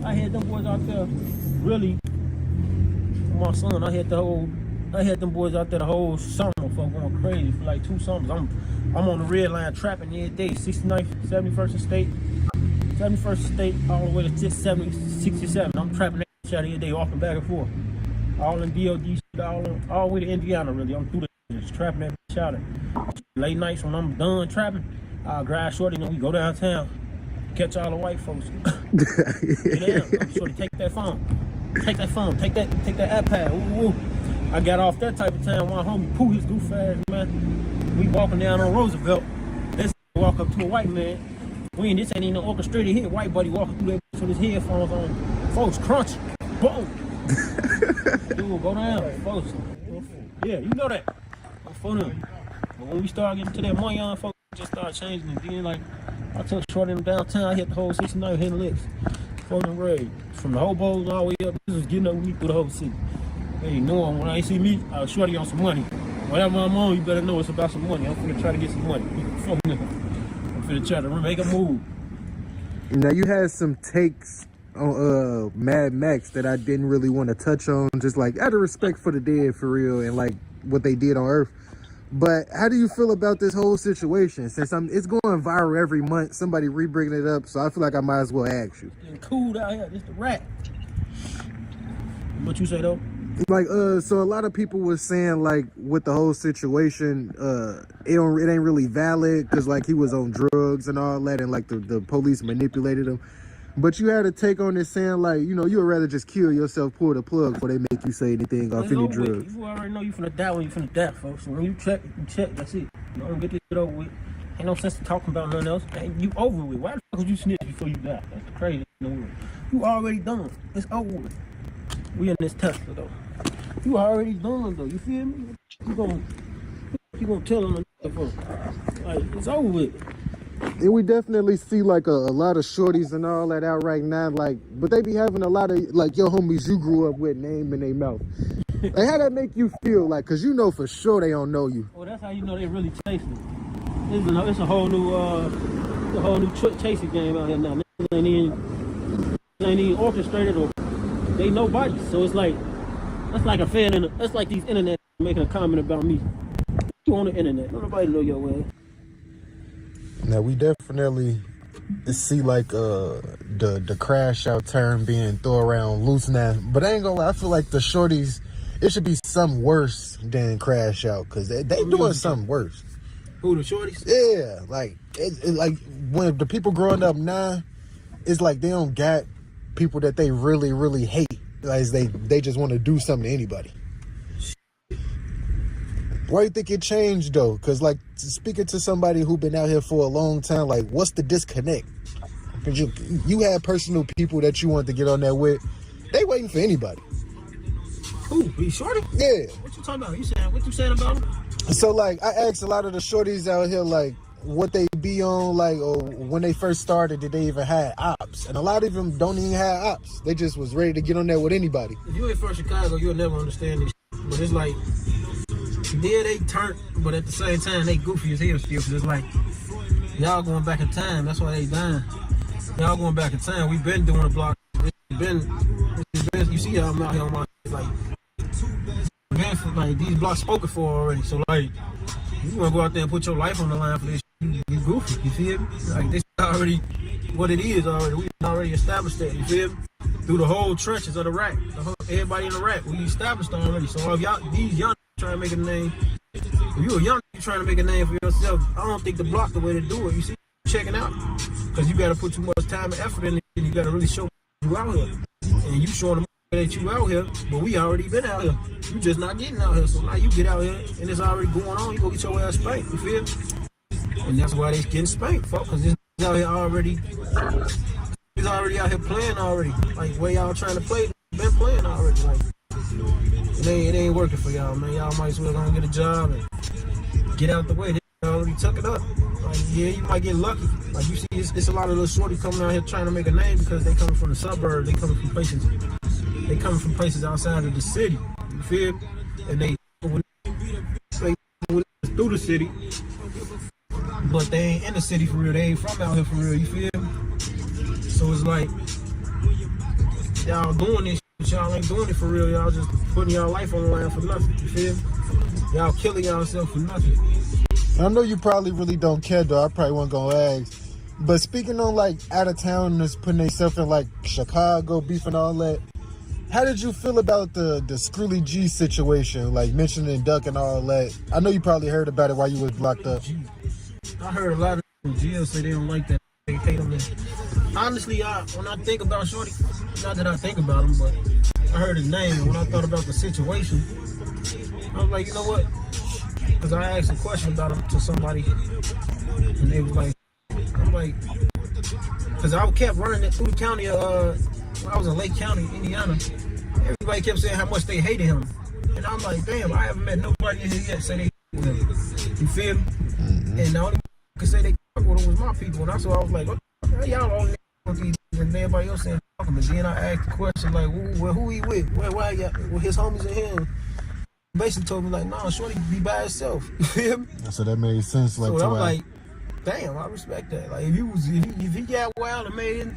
I had them boys out there really. For my son, I had them boys out there the whole summer, fuck, going crazy for like 2 summers. I'm on the red line trapping every day, 69th, 71st State, 71st State, all the way to 70, 67. I'm trapping that shit every day, walking back and forth. All in DOD shit, all the way to Indiana, really. I'm through the just trapping that bitch out. Late nights when I'm done trapping, I'll grab shorty and we go downtown, catch all the white folks. Get down, shorty, take that phone. Take that iPad. Ooh, ooh. I got off that type of time. My homie Pooh, his goof ass, man. We walking down on Roosevelt. Let's walk up to a white man. This ain't even an orchestrated hit. White buddy walking through that with his headphones on. Folks crunch. Boom. Dude, go down, folks. Yeah, you know that. For them. But when we start getting to that money on, folks just start changing and being like, I took short in downtown, I hit the whole 69 hitting licks. For them grade. From the hobos all the way up, this was getting up with me through the whole city. Hey, knowing when I see me, I'll shorty on some money. Whatever I'm on, you better know it's about some money. I'm finna try to get some money. I'm finna try to make a move. Now you had some takes on Mad Max that I didn't really want to touch on, just like out of respect for the dead for real and like what they did on Earth. But how do you feel about this whole situation? Since it's going viral every month, somebody re-bringing it up, so I feel like I might as well ask you. It's cool out here, it's the rat. What you say though? Like so a lot of people was saying like with the whole situation, it ain't really valid because like he was on drugs and all that, and like the police manipulated him. But you had a take on this saying like, you know, you would rather just kill yourself, pull the plug before they make you say anything off any drugs. You already know you finna die when you finna die, folks. So when you check, that's it. You don't get this shit over with. Ain't no sense to talking about nothing else. You over with. Why the fuck would you snitch before you die? That's the crazy in the world. You already done. It's over with. We in this Tesla though. You already done though. You feel me? You gonna tell them like it's over with. And we definitely see like a lot of shorties and all that out right now, like, but they be having a lot of like your homies you grew up with name in their mouth. Like, how that make you feel? Like, cause you know for sure they don't know you. Well, that's how you know they really chasing. It's a whole new chasing game out here now. Ain't even orchestrated or they nobody. So it's like that's like a fan that's like these internet making a comment about me. You on the internet? Nobody know your way. Now we definitely see like the crash out term being thrown around loose now, but I ain't gonna lie, I feel like the shorties, it should be something worse than crash out, because they doing something worse. Who, the shorties? Yeah, like it like when the people growing up now, it's like they don't got people that they really, really hate. Like they just want to do something to anybody. Why do you think it changed though? Because like speaking to somebody who been out here for a long time, like what's the disconnect? Because you had personal people that you wanted to get on there with. They waiting for anybody. Who? He shorty? Yeah. What you talking about? What you saying about him? So like I asked a lot of the shorties out here like what they be on, like, or when they first started, did they even have ops? And a lot of them don't even have ops. They just was ready to get on there with anybody. If you ain't from Chicago, you'll never understand this shit. But it's like, yeah, they turnt, but at the same time, they goofy as hell still. Cause it's like, y'all going back in time. That's why they dying. Y'all going back in time. We been doing the block. It's been, you see how I'm out here on my shit, like these blocks spoken for already. So like, you wanna go out there and put your life on the line for this shit, you goofy, you feel me? Like this already what it is already. We already established that, you feel me? Through the whole trenches of the rack. Everybody in the rack, we established already. So if y'all, these young trying to make a name, if you a young trying to make a name for yourself, I don't think the block the way to do it. You see, checking out. Cause you gotta put too much time and effort in it, and you gotta really show you out here. And you showing them that you out here, but we already been out here. You just not getting out here. So now you get out here and it's already going on, you go get your ass spanked, you feel me? And that's why they getting spanked, folks, cause this out here already, he's already out here playing already. Like way y'all trying to play, been playing already. Like it ain't working for y'all, man. Y'all might as well go and get a job and get out the way. They already took it up. Like, yeah, you might get lucky. Like you see, it's a lot of little shorty coming out here trying to make a name because they coming from the suburbs. They coming from places. They coming from places outside of the city. You feel me? And they through the city, but they ain't in the city for real. They ain't from out here for real. You feel me? So it's like y'all doing this shit, y'all ain't doing it for real. Y'all just putting y'all life on the line for nothing. You feel me? Y'all killing y'allself for nothing. I know you probably really don't care though. I probably wasn't gonna ask. But speaking on like out of towners putting themselves in like Chicago beef and all that, how did you feel about the Scrooly G situation, like mentioning Duck and all that? I know you probably heard about it while you was locked up. I heard a lot of people in jail say they don't like that. They hate them. Honestly, when I think about Shorty, not that I think about him, but I heard his name, and when I thought about the situation, I was like, you know what? Because I asked a question about him to somebody, and they was like, I'm like, because I kept running it through the county when I was in Lake County, Indiana. Everybody kept saying how much they hated him. And I'm like, damn, I haven't met nobody in here yet say they hated him. You feel me? Mm-hmm. And the only could say they fuck with him was my people. And that's why I was like, what the y'all only with these and everybody else saying fuck him. And then I asked the question like, who he with? Why y'all with his homies in here? Basically told me like, nah, Shorty be by himself. You feel me? So that made sense. Like, so I'm like, damn, I respect that. Like if he got wild and made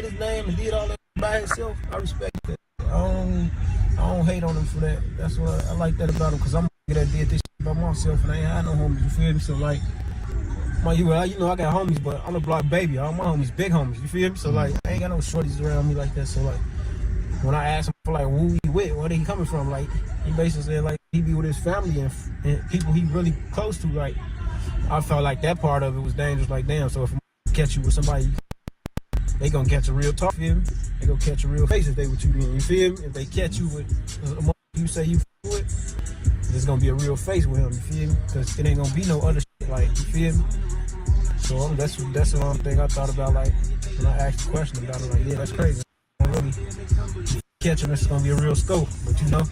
his name and did all that by himself, I respect that. I don't hate on him for that. That's what I like that about him, because I'm that did this shit by myself and I ain't had no homies. You feel me? So like, you know, I got homies, but I'm a block baby. All my homies, big homies. You feel me? So like, I ain't got no shorties around me like that. So like, when I asked him for like who he with, where he coming from, like he basically said like he be with his family and people he really close to. Like, I felt like that part of it was dangerous. Like, damn, so if I catch you with somebody, they gonna catch a real talk, you feel me? They gonna catch a real face if they with you, you feel me? If they catch you with you say you with, there's gonna be a real face with him, you feel me? Because it ain't gonna be no other shit, like, you feel me? So that's the one thing I thought about, like, when I asked the question about it, like, yeah, that's crazy. Really catch him, it's gonna be a real scope, but you know,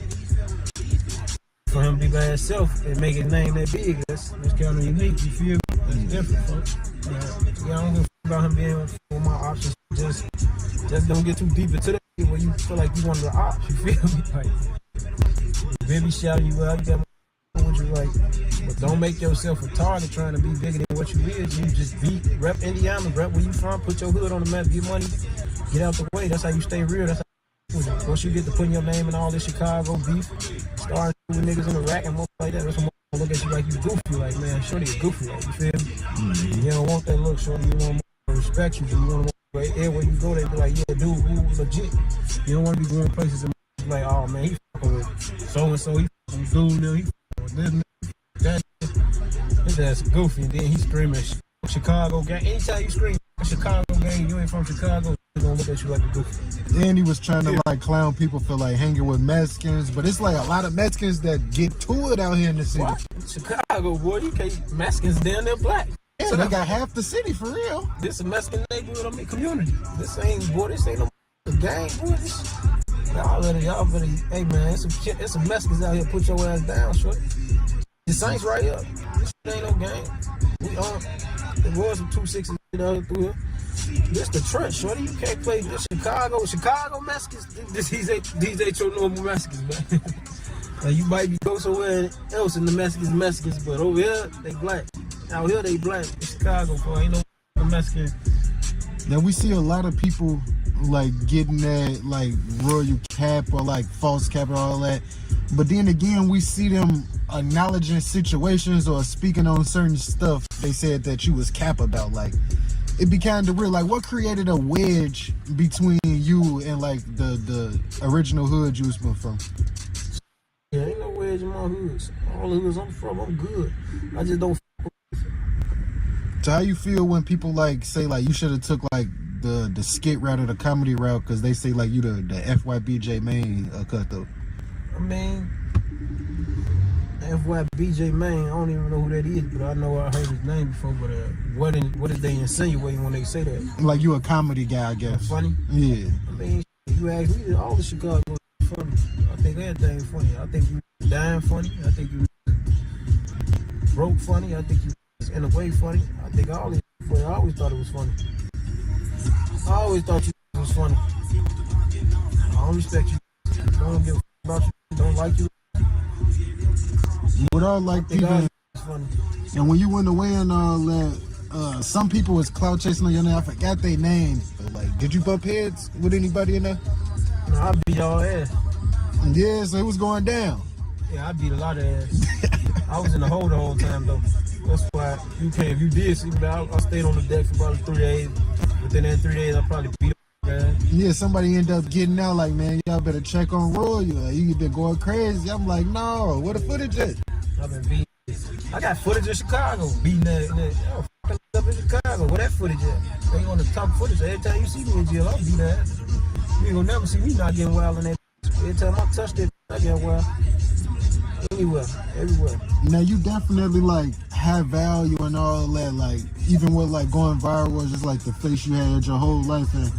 for him to be by himself and make his name that big, that's kind of unique, you feel me? It's different, folks. Yeah, I don't give a about him being with my options. Just don't get too deep into that where you feel like you one of the ops. You feel me? Like, baby shouting you out, you got what you like, but don't make yourself a target trying to be bigger than what you is. You just rep Indiana, rep where you from, put your hood on the map, get money, get out the way. That's how you stay real. That's how once you get to putting your name in all this Chicago beef, starting with niggas in the rack and more like that, that's when look at you like you goofy, like, man, Shorty is goofy, like, you feel me? You don't want that look, Shorty, you want more respect you. You want to everywhere you go, they be like, yeah, dude, who legit. You don't want to be going places and like, oh man, he fucking with so and so, he fucking dude, now he fucking with this, that. His ass goofy, and then he screaming Chicago gang. Anytime you scream Chicago gang, you ain't from Chicago, they gonna look at you like a goofy. And he was trying to like clown people for like hanging with Mexicans, but it's like a lot of Mexicans that get to it out here in the city. What? Chicago, boy, you can't. Mexicans down there black. Yeah, so they got half the city for real. This is a Mexican neighborhood, I mean, community. This ain't no gang, boy. Y'all better, hey man, it's some Mexicans out here. Put your ass down, shorty. The Saints right here. This shit ain't no game. We on. There was some 260 through here. This the trench, shorty. You can't play this Chicago Mexicans. These ain't your normal Mexicans, man. Like you might be go somewhere else in the Mexicans, but over here they black. Out here they black. In Chicago, boy, ain't no Mexican. Now we see a lot of people like getting that like royal cap or like false cap and all that, but then again we see them acknowledging situations or speaking on certain stuff they said that you was cap about. Like it be kind of real. Like what created a wedge between you and like the original hood you was from? Yeah, ain't no wedge in my hoods. All the hoods I'm from, I'm good. I just don't. So how you feel when people like say like you should have took like the skit route or the comedy route because they say like you the FYBJ main cut though? I mean, FYBJ Main, I don't even know who that is, but I know I heard his name before. But what is they insinuating when they say that? Like you a comedy guy, I guess. Funny? Yeah. I mean, you ask me, all the Chicago funny. I think everything funny. I think you dying funny. I think you broke funny. I think you in a way funny. I think all this funny. I always thought it was funny. I always thought you was funny. I don't respect you. I don't give a about you. Don't like you. With all like people, and when you went away and all that, some people was clout chasing on your name. I forgot their name. But like, did you bump heads with anybody in there? No, I beat y'all ass. Yeah, so it was going down. Yeah, I beat a lot of ass. I was in the hole the whole time though. That's why you can't. If you did see me, I stayed on the deck for about 3 days. Within that 3 days, I probably beat up. Yeah, somebody ended up getting out like, man, y'all better check on Roy. Like, you been going crazy. I'm like, no, where the footage at? I've been beating. I got footage in Chicago beating that. Yo, fucking up in Chicago. Where that footage at? They on the top footage. So every time you see me in jail, I'll beat that. You ain't gonna never see me not getting wild in that. Every time I touch that, I get wild. Anywhere, everywhere. Now you definitely like have value and all that. Like even with like going viral, just like the face you had your whole life. And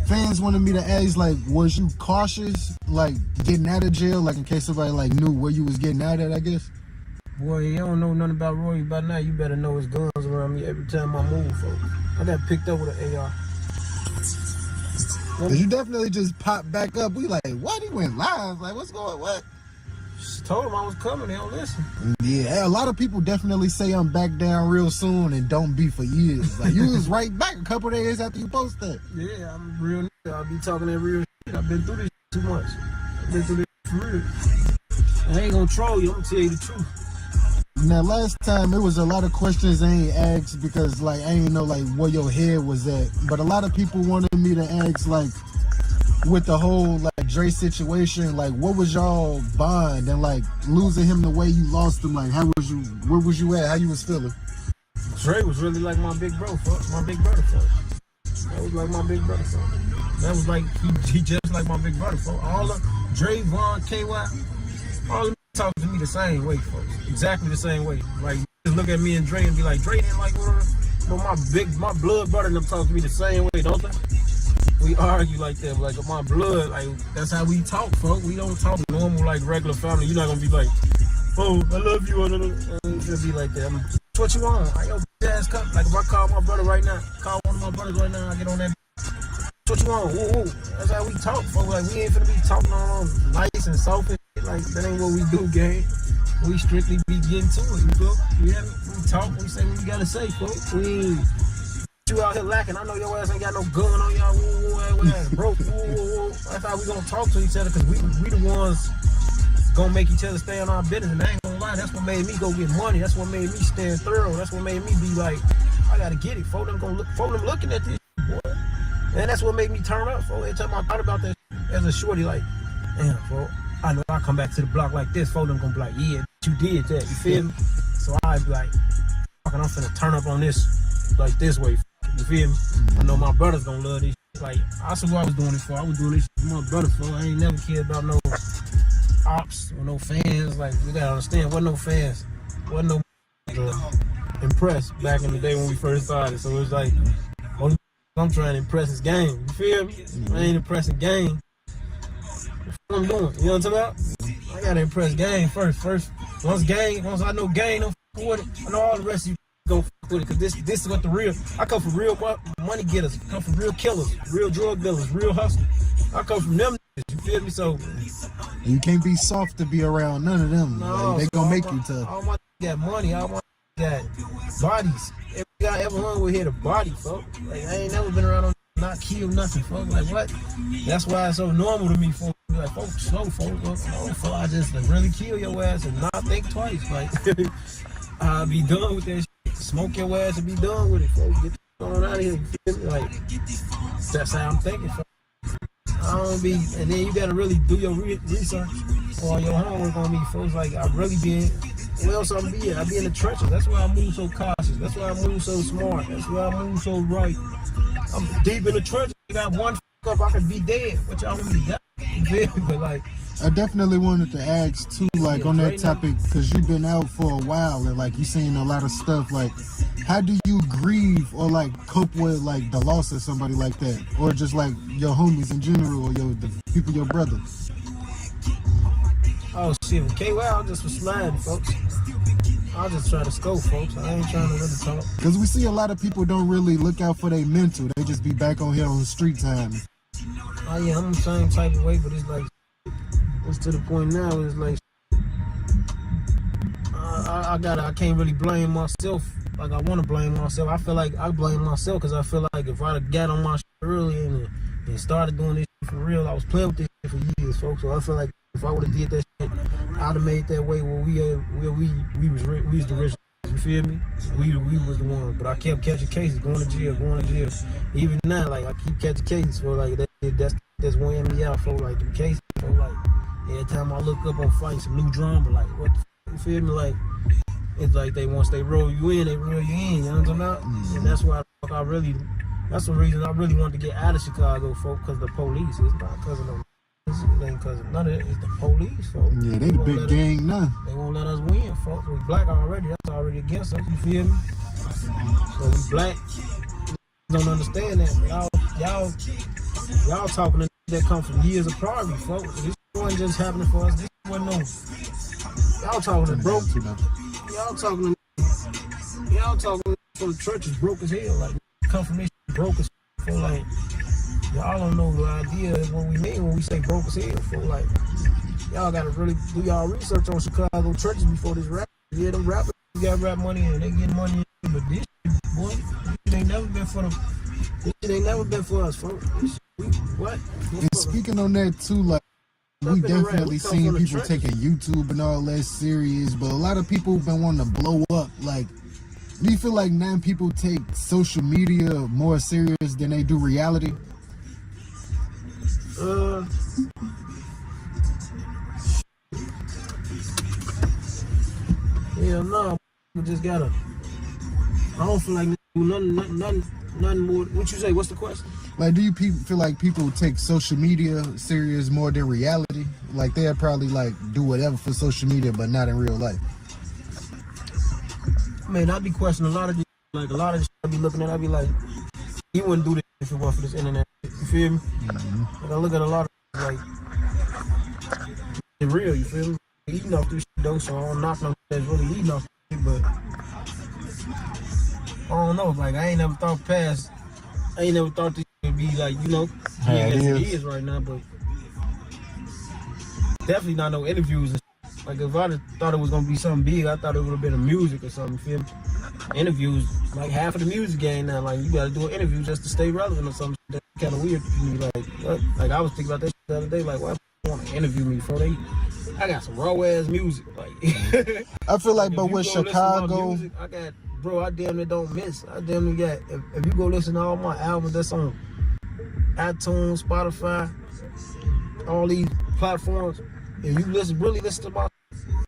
fans wanted me to ask, like, was you cautious, like getting out of jail, like in case somebody like knew where you was getting out at? I guess. Boy, you don't know nothing about Roy by now. You better know his guns around me every time I move, folks. I got picked up with an AR. Cause you definitely just popped back up. We like, what? He went live. Like, what's going? What? Just told him I was coming. They don't listen. Yeah, a lot of people definitely say I'm back down real soon and don't be for years. Like you was right back a couple days after you post that. Yeah, I'm real. I'll be talking that real shit. I've been through this too much. I've been through this for real. I ain't gonna troll you. I'm gonna tell you the truth. Now, last time it was a lot of questions I ain't asked because like I ain't know like where your head was at. But a lot of people wanted me to ask like with the whole like Dre situation, like what was y'all bond and like losing him the way you lost him, like how was you, where was you at, how you was feeling? Dre was really like my big bro, my big brother. That was like my big brother. That was like he just like my big brother. All of Dre, Vaughn, KY, all of them talk to me the same way, folks. Exactly the same way. Like just look at me and Dre and be like, Dre didn't like whatever. But my blood brother and them talk to me the same way, don't they? We argue like that, like my blood, like that's how we talk, folks. We don't talk normal like regular family. You're not gonna be like, oh, I love you. It's gonna be like that. What you want? Like, yo, ass cut. Like if I call my brother right now, call one of my brothers right now, I get on that. What you want? Woo. That's how we talk, folks. Like we ain't finna be talking on nice and soft and shit. Like that ain't what we do, gang. We strictly be getting to it, you go. Yeah, we talk. We say what we gotta say, folks. We ain't. You out here lacking. I know your ass ain't got no gun on y'all. Woo, ass broke. Woo. That's how we gonna talk to each other because we the ones gonna make each other stay on our business. And I ain't gonna lie, that's what made me go get money. That's what made me stand thorough. That's what made me be like, I gotta get it. Folk them looking at this shit, boy. And that's what made me turn up, folk. Every time I thought about that as a shorty, like, damn, folk, I know I come back to the block like this, folk them gonna be like, yeah, you did that, you feel me? So I'd be like, fucking, I'm finna turn up on this, like this way, you feel me? I know my brothers gonna love this shit. Like, I said what I was doing this for. I was doing this shit for my brother, folk. I ain't never cared about no ops or no fans. Like, you gotta understand, wasn't no fans, wasn't no impressed back in the day when we first started. So it's like, I'm trying to impress his game. You feel me? I ain't impressing game. What I'm doing, you know what I'm talking about? I gotta impress game first. Once I know game don't fuck with it, I know all the rest of you go fuck with it. Cause this is what the real, I come from real money getters, I come from real killers, real drug dealers, real hustlers. I come from them niggas, you feel me? So you can't be soft to be around none of them. No, like, they gonna make you tough. I want got money, I want got bodies. Every guy ever hung with hit a body, folks. Like, I ain't never been around on not kill nothing, folks. Like, what? That's why it's so normal to me, folks. Like, folks, slow, folks. I just really kill your ass and not think twice. Like, I'll be done with that shit. Smoke your ass and be done with it, folks. Get on out of here. You feel me? Like, that's how I'm thinking, folks. I don't be, and then you gotta really do your research or your homework on me, folks. Like, I really be where else I'm be at? I be in the trenches. That's why I move so cautious. That's why I move so smart. That's why I move so right. I'm deep in the trenches. I got one up, I could be dead. What y'all want me to die? But like, I definitely wanted to ask too, like on that topic, because you've been out for a while and like you seen a lot of stuff. Like, how do you grieve or like cope with like the loss of somebody like that, or just like your homies in general, or the people, your brothers? Oh shit, okay, well, I just was sliding, folks. I'll just try to scope, folks. I ain't trying to really talk. Because we see a lot of people don't really look out for their mental. They just be back on here on street time. Oh yeah, I'm the same type of way, but it's like, it's to the point now, it's like, I can't really blame myself like I want to blame myself. I feel like I blame myself because I feel like if I'd have got on my shit early and started doing this shit for real, I was playing with this shit for years, folks. So I feel like if I would have did that shit, I'd have made that way where we was the rich. You feel me? We was the one, but I kept catching cases, going to jail. Even now, like I keep catching cases for like that's weighing me out for like the cases. For like every time I look up on fights, some new drama, like what the f, you feel me? Like it's like once they roll you in, they roll you in. You know what I'm talking about? And that's why that's the reason I really wanted to get out of Chicago, folks, because the police. It's not because of them. It ain't because of none of it. It's the police, folks. Yeah, they the big gang now. They won't let us win, folks. We black already. That's already against us. You feel me? So we black. Don't understand that. Y'all talking that come from years of poverty, folks. This wasn't just happening for us. This wasn't no. Y'all talking to broke. Y'all talking for the churches broke as hell. Like come from this broke as hell. Like y'all don't know the idea of what we mean when we say broke as hell. For like y'all gotta really do y'all research on Chicago churches before this rap. Yeah, them rappers got rap money and they get money, but this shit, boy, it ain't never been for them. This shit ain't never been for us, folks. What? And speaking on that too, like we definitely seen people taking YouTube and all that serious, but a lot of people been wanting to blow up. Like, do you feel like now people take social media more serious than they do reality? Yeah, no, we just gotta. I don't feel like nothing more. What you say? What's the question? Like, do you feel like people take social media serious more than reality? Like, they'll probably like do whatever for social media, but not in real life. Man, I be questioning a lot of this. Like a lot of this I be looking at, I be like, he wouldn't do this if it weren't for this internet. You feel me? Like I look at a lot of like, it's real. You feel me? Eating off this shit though, so I don't knock no that's really eating off this shit, but I don't know. Like I ain't never thought this would be like, you know, as it is right now, but definitely not no interviews and shit. Like if I thought it was gonna be something big, I thought it would have been a music or something, you feel me? Interviews, like half of the music game now, like you gotta do an interview just to stay relevant or something. That's kinda weird to me. Like what? Like I was thinking about that shit the other day, like why want to interview me for I got some raw ass music. Like I feel like, but with Chicago, music, I got bro, I damn near don't miss. I damn near got, if you go listen to all my albums that's on iTunes, Spotify, all these platforms, if you really listen to my,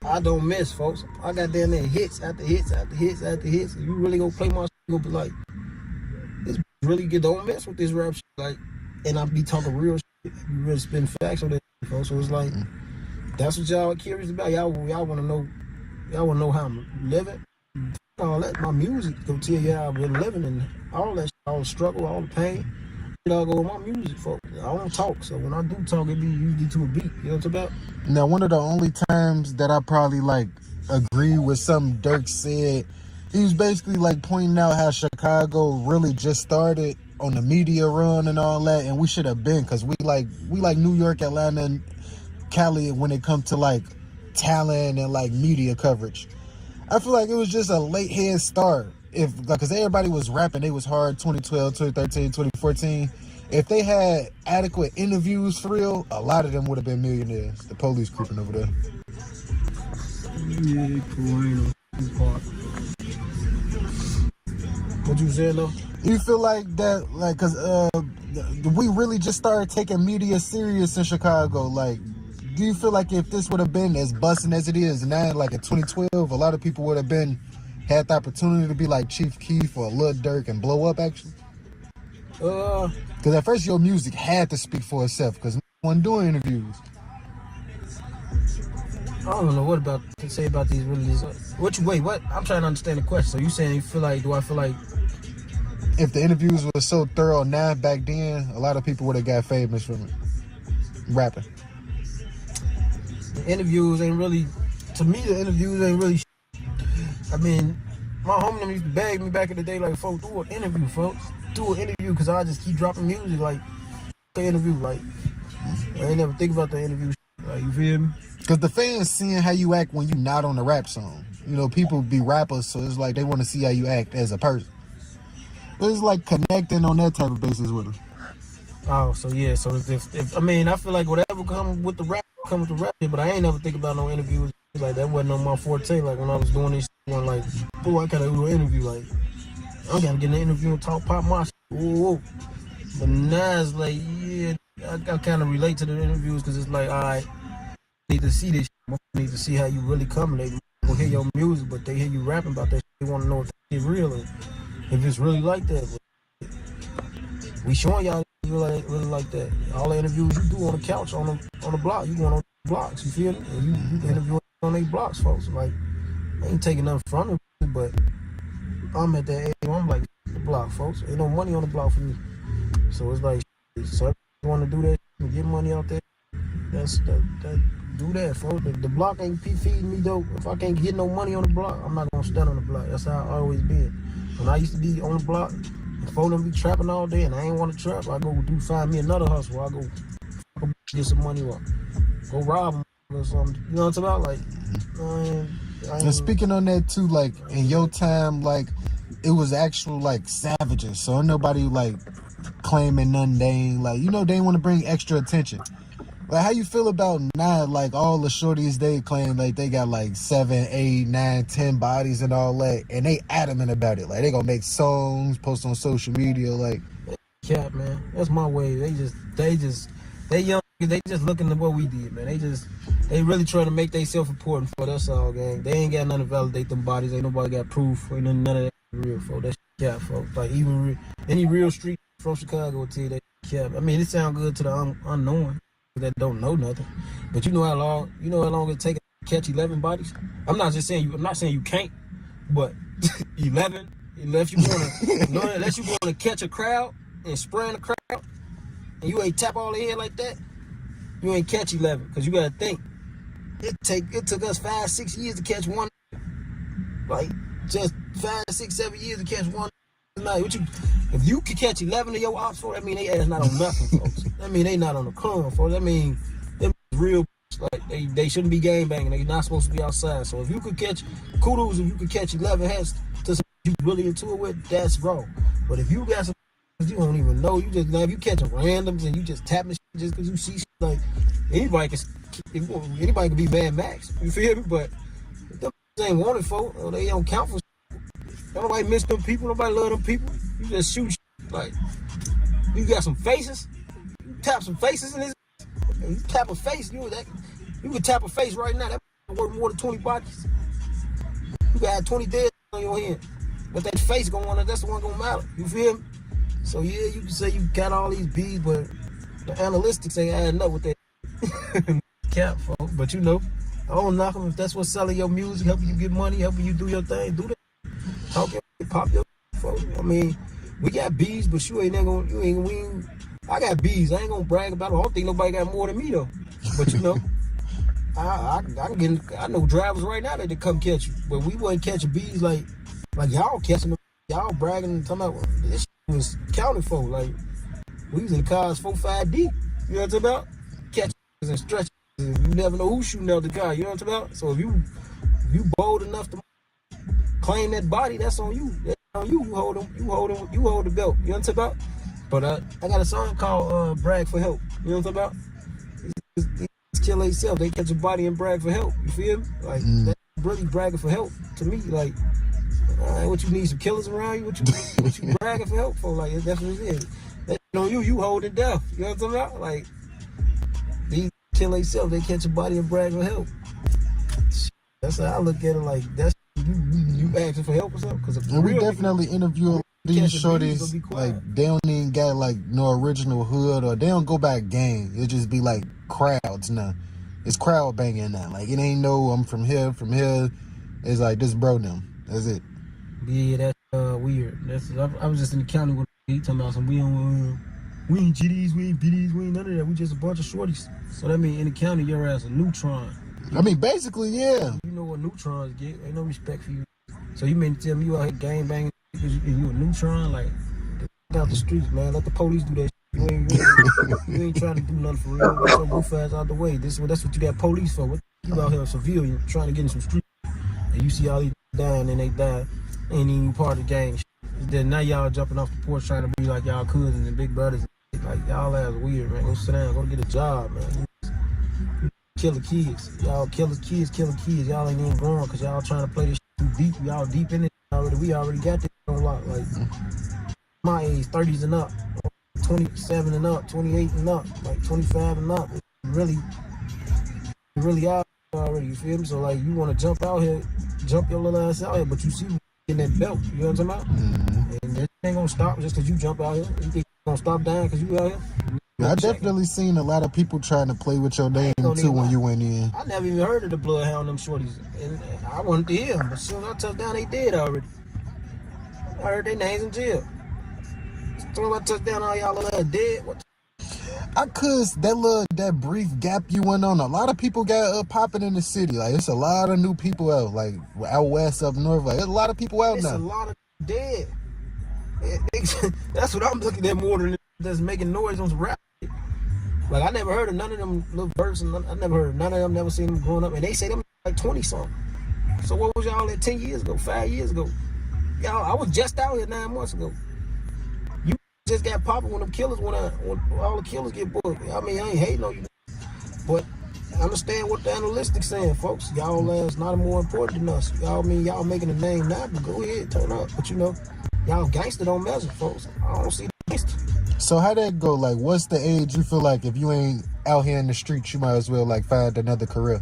I don't miss, folks. I got damn near hits after hits after hits after hits. If you really gonna play my shit, you gonna be like, this really good, don't mess with this rap shit. Like, and I be talking real shit. You really spin facts on that shit, folks. So it's like, that's what y'all are curious about. Y'all wanna know how I'm living. All that, my music go tell you how I've been living and all that shit, all the struggle, all the pain. It all go with my music, folks. I don't talk, so when I do talk, it be usually to a beat. You know what I'm about? Now, one of the only times that I probably like agree with something Dirk said, he was basically like pointing out how Chicago really just started on the media run and all that, and we should have been, because we like New York, Atlanta, and Cali when it comes to like talent and like media coverage. I feel like it was just a late head start. Because everybody was rapping, they was hard 2012, 2013, 2014. If they had adequate interviews for real, a lot of them would have been millionaires. The police creeping over there. Yeah, cool. What you saying though? You feel like that, like, because we really just started taking media serious in Chicago. Like, do you feel like if this would have been as busting as it is now, like in 2012, a lot of people would have had the opportunity to be like Chief Keef or Lil Durk and blow up, actually? Because at first your music had to speak for itself, because no one doing interviews. I don't know what about to say about these really. What? I'm trying to understand the question. So you saying do I feel like if the interviews were so thorough now back then, a lot of people would have got famous from it, rapping? The interviews ain't really, to me, the interviews ain't really. I mean, my homie used to beg me back in the day, like, folks, do an interview, folks. Do an interview, because I just keep dropping music, like, the interview, like, I ain't never think about the interview, like, you feel me? Because the fans seeing how you act when you not on the rap song. You know, people be rappers, so it's like they want to see how you act as a person. It's like connecting on that type of basis with them. Oh, so yeah, so if I mean, I feel like whatever comes with the rap, comes with the rap, but I ain't never think about no interviews. Like, that wasn't on my forte. Like, when I was doing this shit, I'm like, boy, I gotta do an interview. Like, I gotta get in an interview and talk pop my shit. Whoa. But now it's like, yeah, I kind of relate to the interviews, because it's like, all right, I need to see this shit. I need to see how you really coming. They will hear your music, but they hear you rapping about that shit. They want to know if that shit real, and if it's really like that. But we showing y'all really like that. All the interviews you do on the couch, on the block, you going on the blocks, you feel me? And you can interview on these blocks, folks. Like, I ain't taking nothing from them, but I'm at that age where I'm like, the block, folks. Ain't no money on the block for me. So it's like, so if you want to do that and get money out there, do that, folks. The block ain't feeding me, though. If I can't get no money on the block, I'm not gonna stand on the block. That's how I always been. When I used to be on the block, before them be trapping all day, and I ain't want to trap, I go find me another hustle. I go get some money up, go rob them or something. You know what I'm talking about? Like, and speaking on that too, like in your time, like it was actual like savages. So ain't nobody like claiming nothing. They ain't like, you know, they want to bring extra attention. Like, how you feel about now, like all the shorties they claim like they got like 7, 8, 9, 10 bodies and all that, and they adamant about it. Like, they gonna make songs, post on social media, like. Cap, man, that's my way. They young, they just looking at what we did, man. They really trying to make they self-important for us all, gang. They ain't got nothing to validate them bodies. Ain't nobody got proof. Ain't none of that real, folks. That's cap, folks. Like, even any real street from Chicago will tell you that cap. I mean, it sound good to the unknown that don't know nothing, but you know how long it take to catch 11 bodies. I'm not saying you can't, but 11 unless you want to catch a crowd and spray in the crowd, and you ain't tap all the head like that, you ain't catch 11, because you gotta think it took us 5, 6 years to catch one. Like, just 5, 6, 7 years to catch one. If you could catch 11 of your ops, folks, that mean they ass not on nothing, folks. That mean they not on the crumb, folks. That mean them real, like, they shouldn't be gang banging. They not supposed to be outside. So if you could catch, kudos if you could catch 11 heads to some you really into it with, that's wrong. But if you got some you don't even know, you just if you catching randoms and you just tapping shit just because you see shit, like, anybody can be Mad Max. You feel me? But them ain't wanted, folks. They don't count for shit. Nobody miss them people. Nobody love them people. You just shoot shit. Like, you got some faces. You tap some faces in this. You tap a face. You can tap a face right now. That worth more than 20 bodies. You got 20 dead on your head. But that face that's the one gonna matter. You feel me? So yeah, you can say you got all these bees, but the analytics ain't adding up with that cap, folks. But you know, I don't knock them if that's what's selling your music, helping you get money, helping you do your thing. Do that. Talk your pop your folks. I mean, we got bees, but you ain't gonna. I got bees. I ain't gonna brag about it. I don't think nobody got more than me though. But you know, I know drivers right now that they come catch you, but we wasn't catching bees like y'all catching them. Y'all bragging and talking about this shit was counted for. Like, we was in the cars 4-5 deep. You know what I'm talking about? Catch and stretch. You never know who's shooting out the car. You know what I'm talking about? So if you bold enough to claim that body, that's on you. That's on you. You hold the belt. You know what I'm talking about? But I got a song called "Brag for Help." You know what I'm talking about? These kill themselves. They catch a body and brag for help. You feel me? Like that's really bragging for help to me. Like. What you need, some killers around you? What you bragging for help for? Like, that's what it is. That's on you. You holding death. You know what I'm talking about? Like, these kill themselves. They catch a body and brag for help. That's how I look at it. Like, that's you asking for help or something? And we definitely interview these shorties. Like, they don't even got like no original hood, or they don't go by gang. It just be like crowds now. It's crowd banging now. Like, it ain't no I'm from here. It's like this bro them. That's it. Yeah, that's weird. I was just in the county with he talking about some we ain't GDs, we ain't BDs, we ain't none of that. We just a bunch of shorties. So that means in the county your ass a neutron. I mean, basically, yeah. You know what neutrons get? Ain't no respect for you. So you mean to tell me you out here gang banging because you a neutron? Like, get out the streets, man. Let the police do that shit. You ain't trying to do nothing for real. Get your goof ass out the way. That's what you got police for. What you out here a civilian trying to get in some streets. And you see all these dying and they die. Ain't even part of the gang. Then now y'all jumping off the porch trying to be like y'all cousins and big brothers. Like, y'all ass weird, man. Go sit down, go get a job, man. You killing kids. Y'all killing kids. Y'all ain't even growing because y'all trying to play this shit too deep. Y'all deep in it already. We already got this on lock. Like, my age, 30s and up, 27 and up, 28 and up, like 25 and up. Really out already, you feel me? So, like, you want to jump out here, jump your little ass out here, but you see in that belt, you know what I'm talking about? And that ain't gonna stop just because you jump out here. You think it's gonna stop dying because you out here? I definitely seen a lot of people trying to play with your name too when you went in. I never even heard of the Bloodhound, them shorties. And I wanted to hear them, but as soon as I touched down, they dead already. I heard their names in jail. As soon as I touched down, all y'all little ass dead. What? That brief gap you went on, a lot of people got popping in the city. Like, it's a lot of new people out, like out west, up north. Like, there's a lot of people out now. It's a lot of dead. That's what I'm looking at more than that's making noise on some rap. Like, I never heard of none of them little verses. I never heard of none of them. Never seen them growing up, and they say them like 20 something. So what was y'all at 10 years ago, 5 years ago? Y'all, I was just out here 9 months ago. Just got popping when them killers when all the killers get booked. I mean, I ain't hating on you, but I understand what the analytics saying, folks. Y'all is not more important than us. Y'all making a name now, but go ahead, turn up. But you know, y'all gangster don't measure, folks. I don't see the gangster. So how that go? Like, what's the age you feel like if you ain't out here in the streets, you might as well like find another career?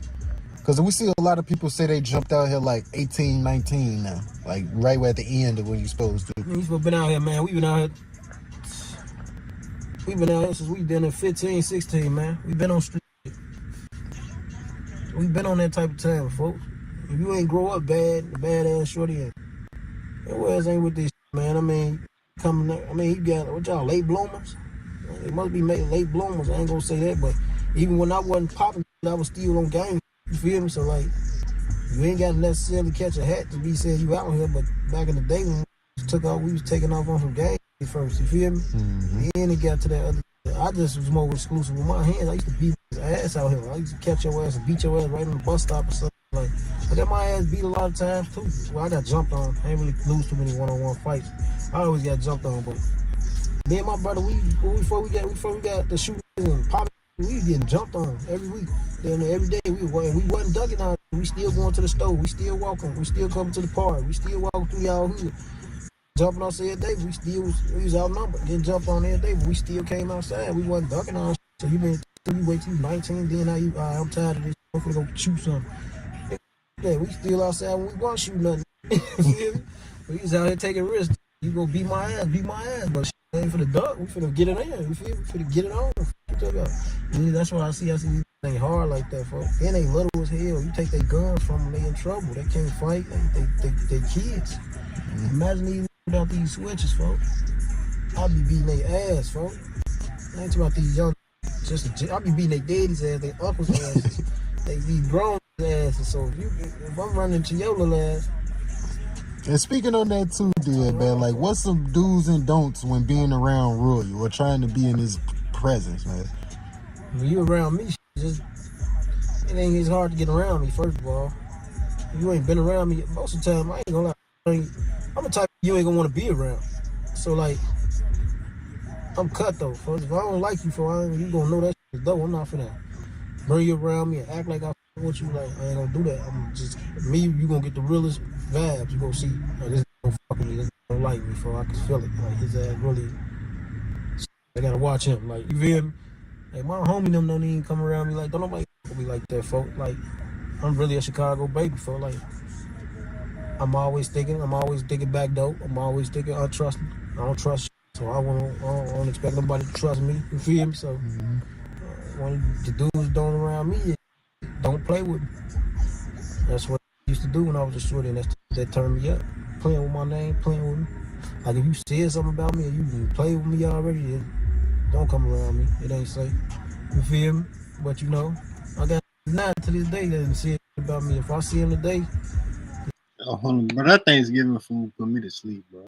Because we see a lot of people say they jumped out here like 18, 19 now, like right at the end of when you supposed to. Man, you been out here, man. We've been out here since we've been in 15, 16, man. We've been on street. We've been on that type of time, folks. If you ain't grow up bad, the bad ass shorty ain't. Your ass ain't with this shit, man. I mean, you got, what y'all, late bloomers? It must be late bloomers. I ain't gonna say that, but even when I wasn't popping, I was still on game. You feel me? So, like, you ain't got to necessarily catch a hat to be saying you out here, but back in the day when we was taking off on some game first, you feel me? Mm-hmm. And it got to that other. I just was more exclusive with my hands. I used to beat his ass out here. I used to catch your ass and beat your ass right on the bus stop or something. Like, I got my ass beat a lot of times too. Well, I got jumped on. I ain't really lose too many one-on-one fights. I always got jumped on, but me and my brother, before we got the shootings and popping, We getting jumped on every week. Damn every day we wasn't ducking out. We still going to the store. We still walking. We still coming to the park. We still walking through y'all hood. Jumping on us every day. We was outnumbered. Getting jumped on every day, but we still came outside. We wasn't ducking on. So you wait till you 19, then now you I'm tired of this. I'm gonna go shoot something. Yeah, we still outside when we want to shoot nothing. We was out here taking risks. You go beat my ass, but shit ain't for the duck. We finna get it in. You feel me? We finna get it on. Yeah, that's why I see these ain't hard like that, folks. And they little as hell. You take their guns from them, they in trouble. They can't fight. They kids. Imagine these without these switches, folks. I'll be beating their ass, folks. I ain't talking about these young. I'll be beating their daddy's ass, their uncle's ass. They be grown asses. So if I'm running into your little ass. And speaking on that too, dear man, like what's some do's and don'ts when being around Roy or trying to be in his presence, man? When you around me, it ain't as hard to get around me. First of all, you ain't been around me most of the time. I ain't gonna lie. I'm the type you ain't gonna want to be around. So like, I'm cut though. Folks. If I don't like you, you gonna know that shit is dope. I'm not finna bring you around me and act like I want you. Like I ain't gonna do that. I'm just me. You gonna get the realest vibes. You gonna see this don't fuck with me. This don't like me. For I can feel it. Like his ass really. I gotta watch him. Like you feel me? Like my homie them don't even come around me like don't nobody be like that, folks. Like I'm really a Chicago baby, folks. Like I'm always thinking back dope. I'm always thinking untrusting. I don't trust you, so I don't expect nobody to trust me. You feel me? So when the dudes don't around me, don't play with me. That's what I used to do when I was a shorty, and that turned me up. Playing with my name, playing with me. Like if you said something about me, or you play with me already, then don't come around me. It ain't safe. You feel me? But you know, I got not to this day that didn't say about me. If I see him today. Bro, that Thanksgiving food put me to sleep, bro.